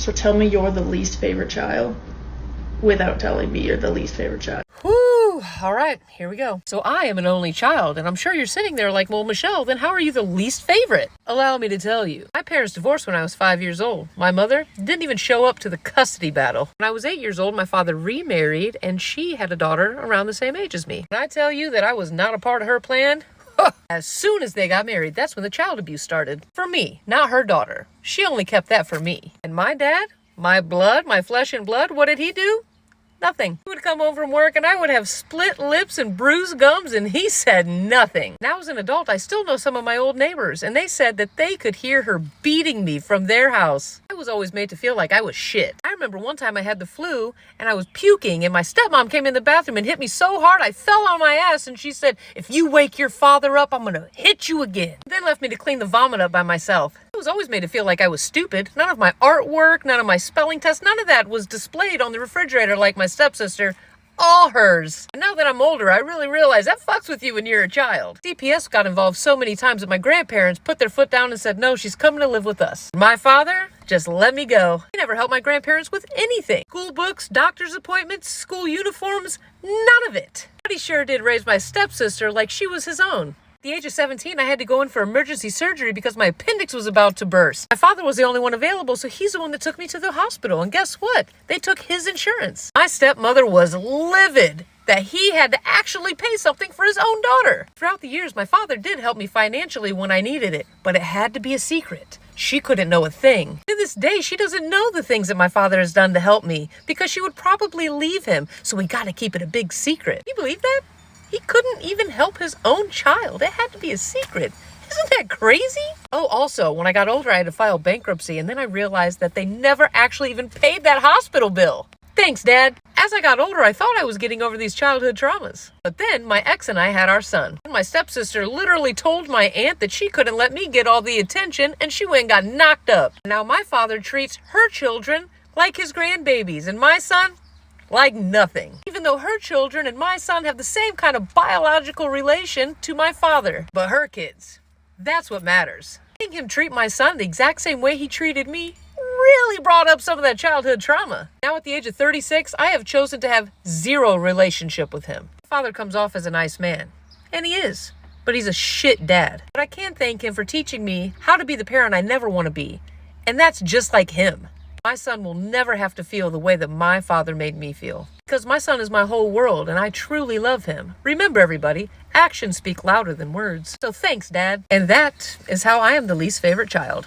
So tell me you're the least favorite child without telling me you're the least favorite child. Whew, all right, here we go. So I am an only child, and I'm sure you're sitting there like, well, Michelle, then how are you the least favorite? Allow me to tell you. My parents divorced when I was 5 years old. My mother didn't even show up to the custody battle. When I was 8 years old, my father remarried, and she had a daughter around the same age as me. When I tell you that I was not a part of her plan, as soon as they got married, that's when the child abuse started. For me, not her daughter. She only kept that for me. And my dad, my blood, my flesh and blood, what did he do? Nothing. He would come home from work and I would have split lips and bruised gums, and he said nothing. Now as an adult, I still know some of my old neighbors, and they said that they could hear her beating me from their house. I was always made to feel like I was shit. I remember one time I had the flu and I was puking, and my stepmom came in the bathroom and hit me so hard I fell on my ass, and she said, "If you wake your father up, I'm gonna hit you again." Then left me to clean the vomit up by myself. I was always made to feel like I was stupid. None of my artwork, none of my spelling tests, none of that was displayed on the refrigerator like my stepsister. All hers. And now that I'm older, I really realize that fucks with you when you're a child. CPS got involved so many times that my grandparents put their foot down and said, no, she's coming to live with us. My father just let me go. He never helped my grandparents with anything. School books, doctor's appointments, school uniforms, none of it. But he sure did raise my stepsister like she was his own. At the age of 17, I had to go in for emergency surgery because my appendix was about to burst. My father was the only one available, so he's the one that took me to the hospital. And guess what? They took his insurance. My stepmother was livid that he had to actually pay something for his own daughter. Throughout the years, my father did help me financially when I needed it, but it had to be a secret. She couldn't know a thing. To this day, she doesn't know the things that my father has done to help me because she would probably leave him, so we gotta keep it a big secret. You believe that? He couldn't even help his own child. It had to be a secret. Isn't that crazy? Oh, also, when I got older, I had to file bankruptcy, and then I realized that they never actually even paid that hospital bill. Thanks, Dad. As I got older, I thought I was getting over these childhood traumas. But then my ex and I had our son. My stepsister literally told my aunt that she couldn't let me get all the attention, and she went and got knocked up. Now my father treats her children like his grandbabies, and my son like nothing, even though her children and my son have the same kind of biological relation to my father. But her kids, that's what matters. Seeing him treat my son the exact same way he treated me really brought up some of that childhood trauma. Now at the age of 36, I have chosen to have zero relationship with him. My father comes off as a nice man, and he is, but he's a shit dad. But I can thank him for teaching me how to be the parent I never want to be, and that's just like him. My son will never have to feel the way that my father made me feel. Because my son is my whole world, and I truly love him. Remember, everybody, actions speak louder than words. So thanks, Dad. And that is how I am the least favorite child.